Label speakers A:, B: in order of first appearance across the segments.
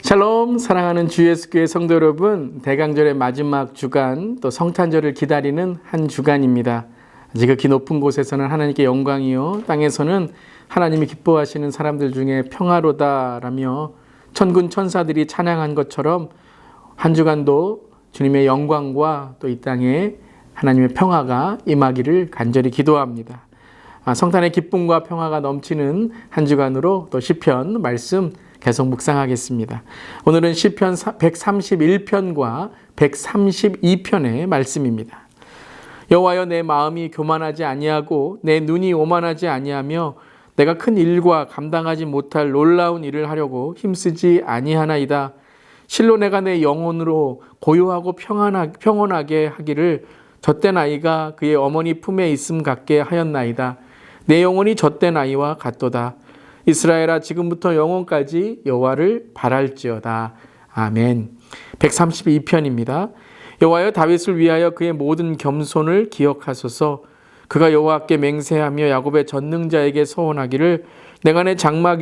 A: 샬롬, 사랑하는 주 예수교회 성도 여러분, 대강절의 마지막 주간, 또 성탄절을 기다리는 한 주간입니다. 지극히 높은 곳에서는 하나님께 영광이요, 땅에서는 하나님이 기뻐하시는 사람들 중에 평화로다라며 천군 천사들이 찬양한 것처럼 한 주간도 주님의 영광과 또 이 땅에 하나님의 평화가 임하기를 간절히 기도합니다. 성탄의 기쁨과 평화가 넘치는 한 주간으로 또 시편 말씀 계속 묵상하겠습니다. 오늘은 시편 131편과 132편의 말씀입니다. 여호와여, 내 마음이 교만하지 아니하고 내 눈이 오만하지 아니하며 내가 큰 일과 감당하지 못할 놀라운 일을 하려고 힘쓰지 아니하나이다. 실로 내가 내 영혼으로 고요하고 평온하게 하기를 젖된 아이가 그의 어머니 품에 있음 같게 하였나이다. 내 영혼이 젖된 아이와 같도다. 이스라엘아, 지금부터 영원까지 여호와를 바랄지어다. 아멘. 132편입니다. 여호와여, 다윗을 위하여 그의 모든 겸손을 기억하소서. 그가 여호와께 맹세하며 야곱의 전능자에게 서원하기를 내가 내 장막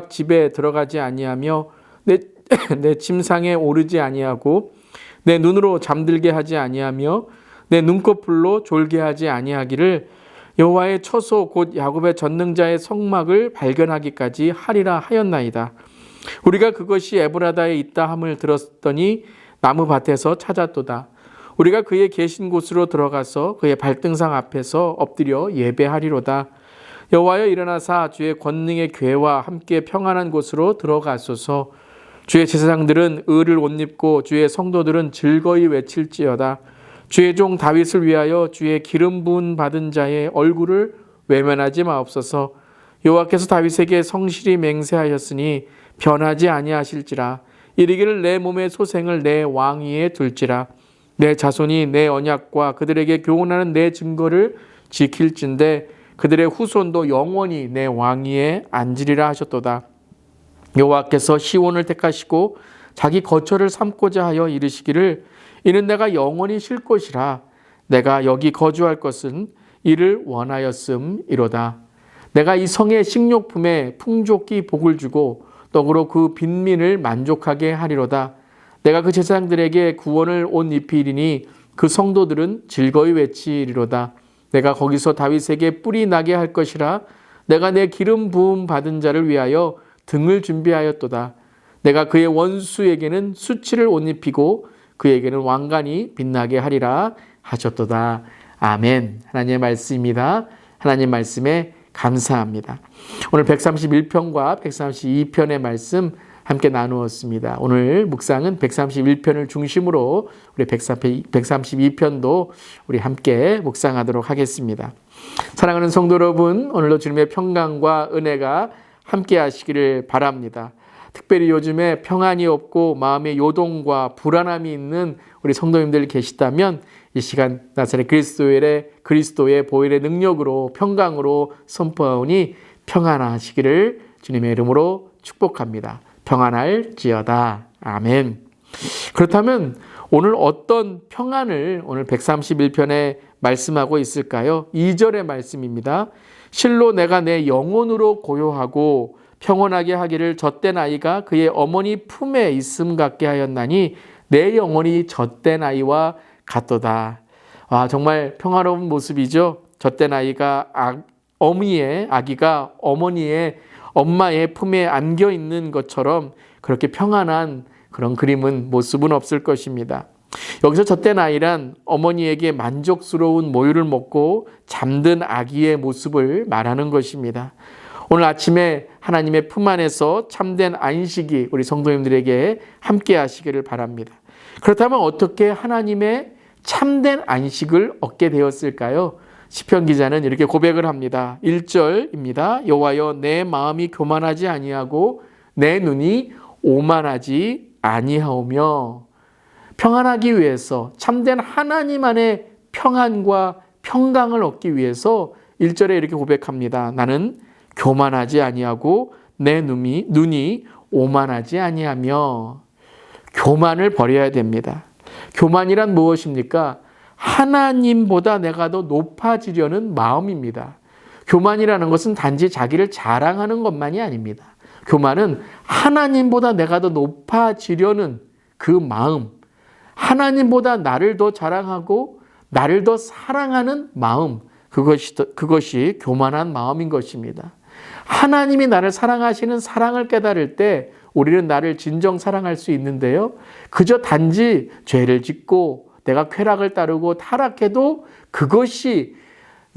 A: 집에 들어가지 아니하며 내 침상에 오르지 아니하고 내 눈으로 잠들게 하지 아니하며 내 눈꺼풀로 졸게 하지 아니하기를 여호와의 처소 곧 야곱의 전능자의 성막을 발견하기까지 하리라 하였나이다. 우리가 그것이 에브라다에 있다 함을 들었더니 나무밭에서 찾았도다. 우리가 그의 계신 곳으로 들어가서 그의 발등상 앞에서 엎드려 예배하리로다. 여호와여, 일어나사 주의 권능의 궤와 함께 평안한 곳으로 들어가소서. 주의 제사장들은 의를 옷 입고 주의 성도들은 즐거이 외칠지어다. 주의 종 다윗을 위하여 주의 기름 부은 받은 자의 얼굴을 외면하지 마옵소서. 여호와께서 다윗에게 성실히 맹세하였으니 변하지 아니하실지라. 이르기를 내 몸의 소생을 내 왕위에 둘지라. 내 자손이 내 언약과 그들에게 교훈하는 내 증거를 지킬진대 그들의 후손도 영원히 내 왕위에 앉으리라 하셨도다. 여호와께서 시온을 택하시고 자기 거처를 삼고자 하여 이르시기를 이는 내가 영원히 쉴 곳이라. 내가 여기 거주할 것은 이를 원하였음이로다. 내가 이 성의 식료품에 풍족히 복을 주고 떡으로 그 빈민을 만족하게 하리로다. 내가 그 제사장들에게 구원을 옷 입히리니 그 성도들은 즐거이 외치리로다. 내가 거기서 다윗에게 뿔이 나게 할 것이라. 내가 내 기름 부음 받은 자를 위하여 등을 준비하였도다. 내가 그의 원수에게는 수치를 옷 입히고 그에게는 왕관이 빛나게 하리라 하셨도다. 아멘. 하나님의 말씀입니다. 하나님 말씀에 감사합니다. 오늘 131편과 132편의 말씀 함께 나누었습니다. 오늘 묵상은 131편을 중심으로 우리 132편도 우리 함께 묵상하도록 하겠습니다. 사랑하는 성도 여러분, 오늘도 주님의 평강과 은혜가 함께 하시기를 바랍니다. 특별히 요즘에 평안이 없고 마음의 요동과 불안함이 있는 우리 성도님들 계시다면 이 시간 나사렛 그리스도의 보혈의 능력으로 평강으로 선포하오니 평안하시기를 주님의 이름으로 축복합니다. 평안할지어다. 아멘. 그렇다면 오늘 어떤 평안을 오늘 131편에 말씀하고 있을까요? 2절의 말씀입니다. 실로 내가 내 영혼으로 고요하고 평온하게 하기를 젖된 아이가 그의 어머니 품에 있음 같게 하였나니 내 영혼이 젖된 아이와 같도다. 정말 평화로운 모습이죠. 젖된 아이가 아기가 어머니의 엄마의 품에 안겨 있는 것처럼 그렇게 평안한 그런 모습은 없을 것입니다. 여기서 젖된 아이란 어머니에게 만족스러운 모유를 먹고 잠든 아기의 모습을 말하는 것입니다. 오늘 아침에 하나님의 품 안에서 참된 안식이 우리 성도님들에게 함께 하시기를 바랍니다. 그렇다면 어떻게 하나님의 참된 안식을 얻게 되었을까요? 시편 기자는 이렇게 고백을 합니다. 1절입니다. 여호와여, 내 마음이 교만하지 아니하고 내 눈이 오만하지 아니하오며. 평안하기 위해서 참된 하나님 안의 평안과 평강을 얻기 위해서 1절에 이렇게 고백합니다. 나는 교만하지 아니하고 내 눈이 오만하지 아니하며. 교만을 버려야 됩니다. 교만이란 무엇입니까? 하나님보다 내가 더 높아지려는 마음입니다. 교만이라는 것은 단지 자기를 자랑하는 것만이 아닙니다. 교만은 하나님보다 내가 더 높아지려는 그 마음, 하나님보다 나를 더 자랑하고 나를 더 사랑하는 마음, 그것이 교만한 마음인 것입니다. 하나님이 나를 사랑하시는 사랑을 깨달을 때 우리는 나를 진정 사랑할 수 있는데요. 그저 단지 죄를 짓고 내가 쾌락을 따르고 타락해도 그것이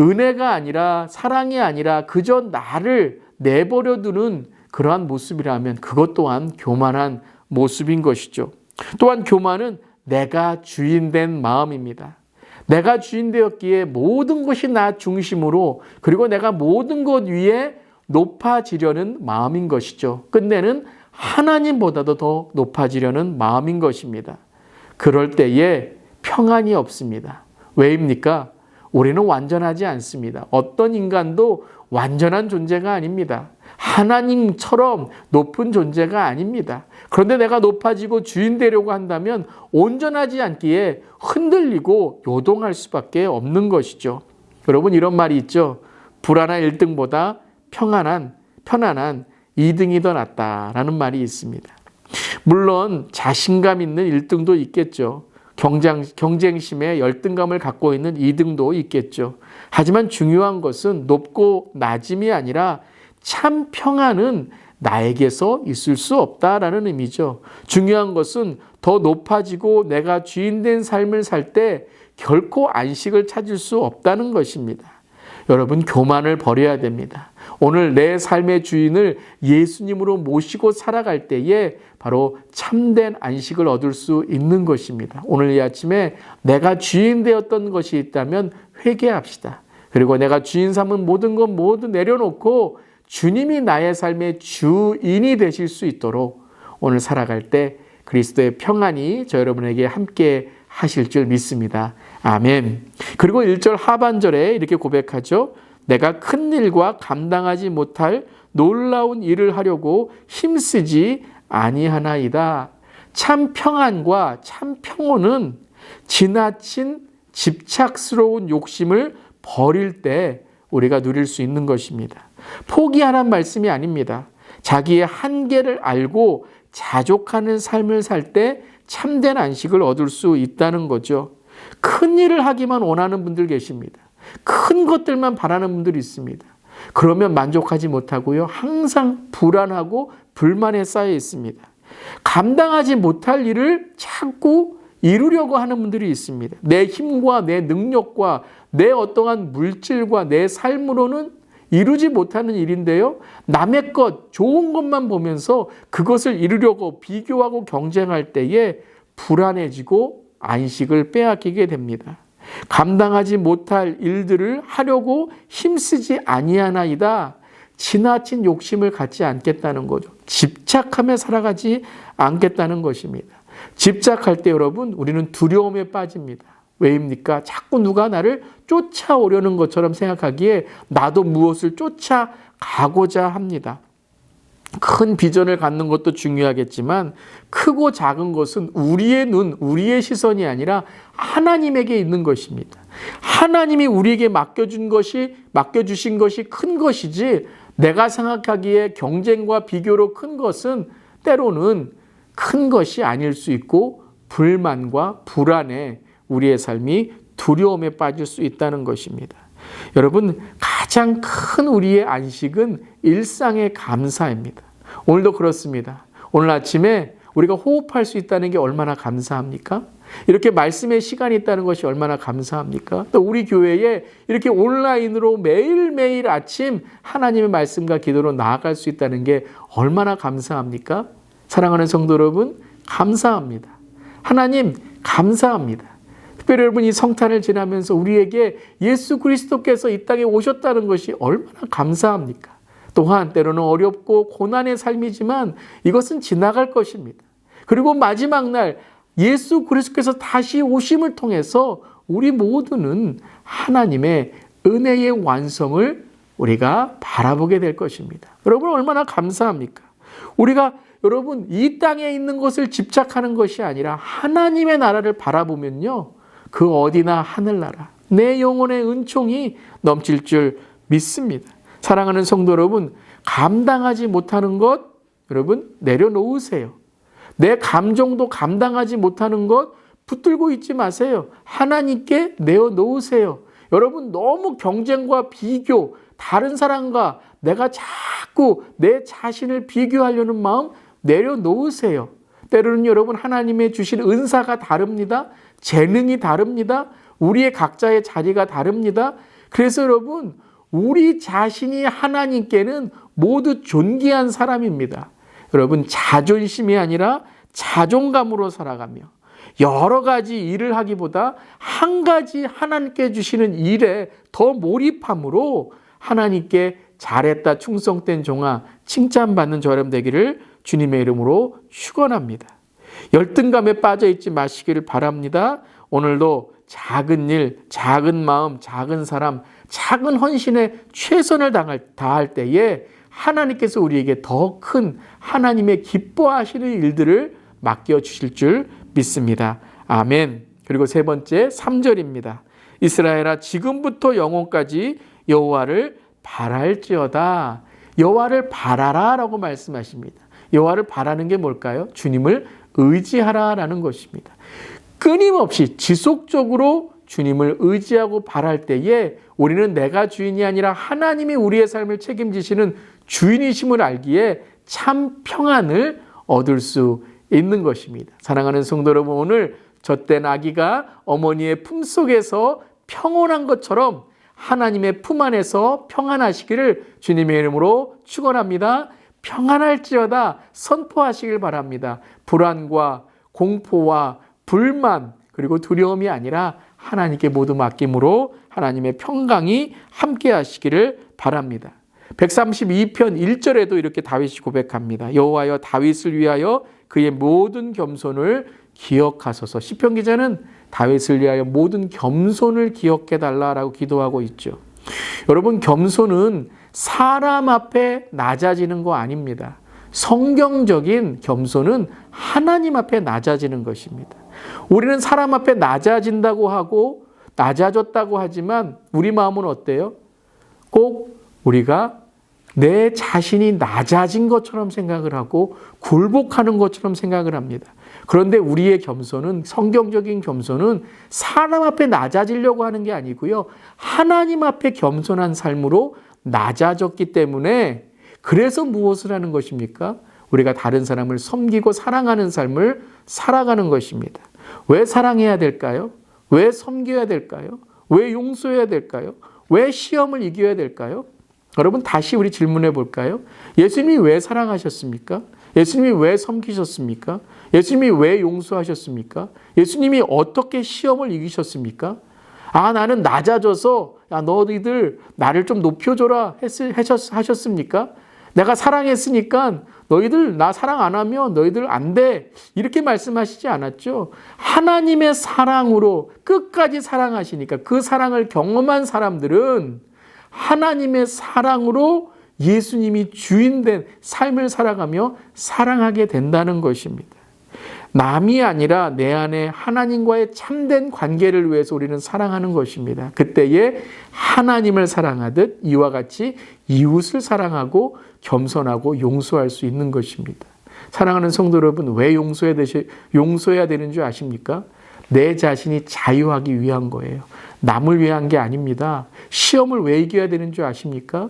A: 은혜가 아니라 사랑이 아니라 그저 나를 내버려 두는 그러한 모습이라면 그것 또한 교만한 모습인 것이죠. 또한 교만은 내가 주인된 마음입니다. 내가 주인되었기에 모든 것이 나 중심으로 그리고 내가 모든 것 위에 높아지려는 마음인 것이죠. 끝내는 하나님보다도 더 높아지려는 마음인 것입니다. 그럴 때에 평안이 없습니다. 왜입니까? 우리는 완전하지 않습니다. 어떤 인간도 완전한 존재가 아닙니다. 하나님처럼 높은 존재가 아닙니다. 그런데 내가 높아지고 주인 되려고 한다면 온전하지 않기에 흔들리고 요동할 수밖에 없는 것이죠. 여러분 이런 말이 있죠. 불안한 1등보다 편안한 2등이 더 낫다라는 말이 있습니다. 물론 자신감 있는 1등도 있겠죠. 경쟁심에 열등감을 갖고 있는 2등도 있겠죠. 하지만 중요한 것은 높고 낮음이 아니라 참 평안은 나에게서 있을 수 없다라는 의미죠. 중요한 것은 더 높아지고 내가 주인된 삶을 살 때 결코 안식을 찾을 수 없다는 것입니다. 여러분 교만을 버려야 됩니다. 오늘 내 삶의 주인을 예수님으로 모시고 살아갈 때에 바로 참된 안식을 얻을 수 있는 것입니다. 오늘 이 아침에 내가 주인 되었던 것이 있다면 회개합시다. 그리고 내가 주인 삼은 모든 것 모두 내려놓고 주님이 나의 삶의 주인이 되실 수 있도록 오늘 살아갈 때 그리스도의 평안이 저 여러분에게 함께 하실 줄 믿습니다. 아멘. 그리고 1절 하반절에 이렇게 고백하죠. 내가 큰 일과 감당하지 못할 놀라운 일을 하려고 힘쓰지 아니하나이다. 참 평안과 참 평온은 지나친 집착스러운 욕심을 버릴 때 우리가 누릴 수 있는 것입니다. 포기하라는 말씀이 아닙니다. 자기의 한계를 알고 자족하는 삶을 살 때 참된 안식을 얻을 수 있다는 거죠. 큰 일을 하기만 원하는 분들 계십니다. 큰 것들만 바라는 분들이 있습니다. 그러면 만족하지 못하고요. 항상 불안하고 불만에 쌓여 있습니다. 감당하지 못할 일을 자꾸 이루려고 하는 분들이 있습니다. 내 힘과 내 능력과 내 어떠한 물질과 내 삶으로는 이루지 못하는 일인데요. 남의 것, 좋은 것만 보면서 그것을 이루려고 비교하고 경쟁할 때에 불안해지고 안식을 빼앗기게 됩니다. 감당하지 못할 일들을 하려고 힘쓰지 아니하나이다. 지나친 욕심을 갖지 않겠다는 거죠. 집착하며 살아가지 않겠다는 것입니다. 집착할 때 여러분 우리는 두려움에 빠집니다. 왜입니까? 자꾸 누가 나를 쫓아오려는 것처럼 생각하기에 나도 무엇을 쫓아가고자 합니다. 큰 비전을 갖는 것도 중요하겠지만 크고 작은 것은 우리의 눈, 우리의 시선이 아니라 하나님에게 있는 것입니다. 하나님이 우리에게 맡겨주신 것이 큰 것이지 내가 생각하기에 경쟁과 비교로 큰 것은 때로는 큰 것이 아닐 수 있고 불만과 불안에 우리의 삶이 두려움에 빠질 수 있다는 것입니다. 여러분 가장 큰 우리의 안식은 일상의 감사입니다. 오늘도 그렇습니다. 오늘 아침에 우리가 호흡할 수 있다는 게 얼마나 감사합니까? 이렇게 말씀의 시간이 있다는 것이 얼마나 감사합니까? 또 우리 교회에 이렇게 온라인으로 매일매일 아침 하나님의 말씀과 기도로 나아갈 수 있다는 게 얼마나 감사합니까? 사랑하는 성도 여러분, 감사합니다. 하나님, 감사합니다. 특별히 여러분 이 성탄을 지나면서 우리에게 예수 그리스도께서 이 땅에 오셨다는 것이 얼마나 감사합니까? 또한 때로는 어렵고 고난의 삶이지만 이것은 지나갈 것입니다. 그리고 마지막 날 예수 그리스도께서 다시 오심을 통해서 우리 모두는 하나님의 은혜의 완성을 우리가 바라보게 될 것입니다. 여러분 얼마나 감사합니까? 우리가 여러분 이 땅에 있는 것을 집착하는 것이 아니라 하나님의 나라를 바라보면요. 그 어디나 하늘나라, 내 영혼의 은총이 넘칠 줄 믿습니다. 사랑하는 성도 여러분, 감당하지 못하는 것, 여러분 내려놓으세요. 내 감정도 감당하지 못하는 것 붙들고 있지 마세요. 하나님께 내어놓으세요. 여러분 너무 경쟁과 비교, 다른 사람과 내가 자꾸 내 자신을 비교하려는 마음 내려놓으세요. 때로는 여러분 하나님의 주신 은사가 다릅니다. 재능이 다릅니다. 우리의 각자의 자리가 다릅니다. 그래서 여러분 우리 자신이 하나님께는 모두 존귀한 사람입니다. 여러분 자존심이 아니라 자존감으로 살아가며 여러 가지 일을 하기보다 한 가지 하나님께 주시는 일에 더 몰입함으로 하나님께 잘했다 충성된 종아 칭찬받는 저 여러분 되기를 주님의 이름으로 축원합니다. 열등감에 빠져 있지 마시기를 바랍니다. 오늘도 작은 일, 작은 마음, 작은 사람, 작은 헌신에 최선을 다할 때에 하나님께서 우리에게 더 큰 하나님의 기뻐하시는 일들을 맡겨주실 줄 믿습니다. 아멘. 그리고 세 번째 3절입니다. 이스라엘아 지금부터 영원까지 여호와를 바랄지어다. 여호와를 바라라 라고 말씀하십니다. 여호와를 바라는 게 뭘까요? 주님을 의지하라라는 것입니다. 끊임없이 지속적으로 주님을 의지하고 바랄 때에 우리는 내가 주인이 아니라 하나님이 우리의 삶을 책임지시는 주인이심을 알기에 참 평안을 얻을 수 있는 것입니다. 사랑하는 성도 여러분, 오늘 젖된 아기가 어머니의 품속에서 평온한 것처럼 하나님의 품 안에서 평안하시기를 주님의 이름으로 축원합니다. 평안할지어다 선포하시길 바랍니다. 불안과 공포와 불만 그리고 두려움이 아니라 하나님께 모두 맡김으로 하나님의 평강이 함께 하시기를 바랍니다. 132편 1절에도 이렇게 다윗이 고백합니다. 여호와여 다윗을 위하여 그의 모든 겸손을 기억하소서. 시편 기자는 다윗을 위하여 모든 겸손을 기억해달라라고 기도하고 있죠. 여러분 겸손은 사람 앞에 낮아지는 거 아닙니다. 성경적인 겸손은 하나님 앞에 낮아지는 것입니다. 우리는 사람 앞에 낮아진다고 하고 낮아졌다고 하지만 우리 마음은 어때요? 꼭 우리가 내 자신이 낮아진 것처럼 생각을 하고 굴복하는 것처럼 생각을 합니다. 그런데 우리의 겸손은 성경적인 겸손은 사람 앞에 낮아지려고 하는 게 아니고요. 하나님 앞에 겸손한 삶으로 낮아졌기 때문에 그래서 무엇을 하는 것입니까? 우리가 다른 사람을 섬기고 사랑하는 삶을 살아가는 것입니다. 왜 사랑해야 될까요? 왜 섬겨야 될까요? 왜 용서해야 될까요? 왜 시험을 이겨야 될까요? 여러분 다시 우리 질문해 볼까요? 예수님이 왜 사랑하셨습니까? 예수님이 왜 섬기셨습니까? 예수님이 왜 용서하셨습니까? 예수님이 어떻게 시험을 이기셨습니까? 아 나는 낮아져서 야 너희들 나를 좀 높여줘라 하셨습니까? 내가 사랑했으니까 너희들 나 사랑 안 하면 너희들 안 돼. 이렇게 말씀하시지 않았죠. 하나님의 사랑으로 끝까지 사랑하시니까 그 사랑을 경험한 사람들은 하나님의 사랑으로 예수님이 주인된 삶을 살아가며 사랑하게 된다는 것입니다. 남이 아니라 내 안에 하나님과의 참된 관계를 위해서 우리는 사랑하는 것입니다. 그때에 하나님을 사랑하듯 이와 같이 이웃을 사랑하고 겸손하고 용서할 수 있는 것입니다. 사랑하는 성도 여러분, 왜 용서해야 되는 줄 아십니까? 내 자신이 자유하기 위한 거예요. 남을 위한 게 아닙니다. 시험을 왜 이겨야 되는 줄 아십니까?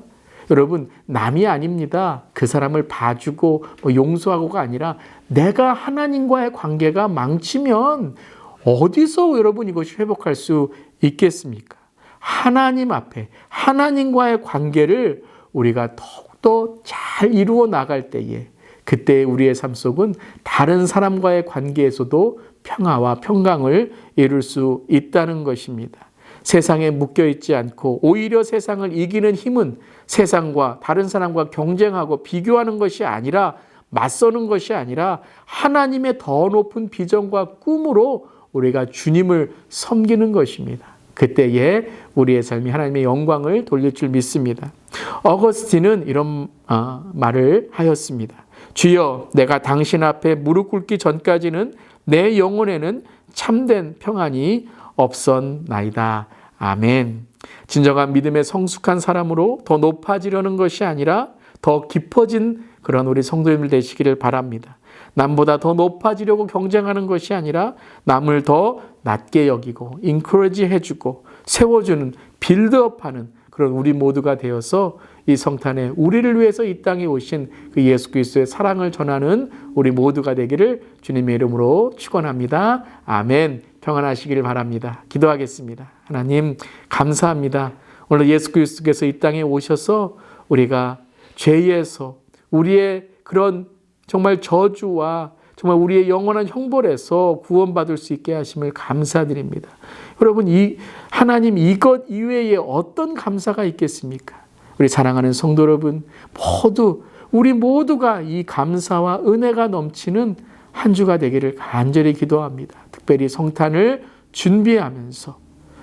A: 여러분 남이 아닙니다. 그 사람을 봐주고 용서하고가 아니라 내가 하나님과의 관계가 망치면 어디서 여러분 이것이 회복할 수 있겠습니까? 하나님 앞에 하나님과의 관계를 우리가 더욱더 잘 이루어 나갈 때에 그때 우리의 삶 속은 다른 사람과의 관계에서도 평화와 평강을 이룰 수 있다는 것입니다. 세상에 묶여있지 않고 오히려 세상을 이기는 힘은 세상과 다른 사람과 경쟁하고 비교하는 것이 아니라 맞서는 것이 아니라 하나님의 더 높은 비전과 꿈으로 우리가 주님을 섬기는 것입니다. 그때에 우리의 삶이 하나님의 영광을 돌릴 줄 믿습니다. 어거스틴은 이런 말을 하였습니다. 주여 내가 당신 앞에 무릎 꿇기 전까지는 내 영혼에는 참된 평안이 없었나이다. 아멘. 진정한 믿음의 성숙한 사람으로 더 높아지려는 것이 아니라 더 깊어진 그런 우리 성도님들 되시기를 바랍니다. 남보다 더 높아지려고 경쟁하는 것이 아니라 남을 더 낮게 여기고 인커리지 해주고 세워주는 빌드업하는 그런 우리 모두가 되어서 이 성탄에 우리를 위해서 이 땅에 오신 그 예수 그리스도의 사랑을 전하는 우리 모두가 되기를 주님의 이름으로 축원합니다. 아멘. 평안하시기를 바랍니다. 기도하겠습니다. 하나님 감사합니다. 오늘 예수 그리스도께서 이 땅에 오셔서 우리가 죄에서 우리의 그런 정말 저주와 정말 우리의 영원한 형벌에서 구원받을 수 있게 하심을 감사드립니다. 여러분, 하나님 이것 이외에 어떤 감사가 있겠습니까? 우리 사랑하는 성도 여러분, 우리 모두가 이 감사와 은혜가 넘치는 한 주가 되기를 간절히 기도합니다. 특별히 성탄을 준비하면서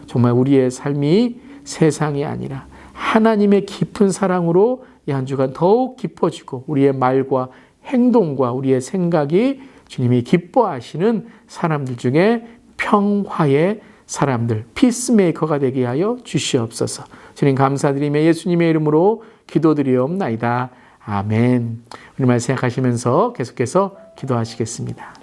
A: 정말 우리의 삶이 세상이 아니라 하나님의 깊은 사랑으로 이 한 주간 더욱 깊어지고 우리의 말과 행동과 우리의 생각이 주님이 기뻐하시는 사람들 중에 평화의 사람들, 피스메이커가 되게 하여 주시옵소서. 주님 감사드리며 예수님의 이름으로 기도드리옵나이다. 아멘. 우리 말 생각하시면서 계속해서 기도하시겠습니다.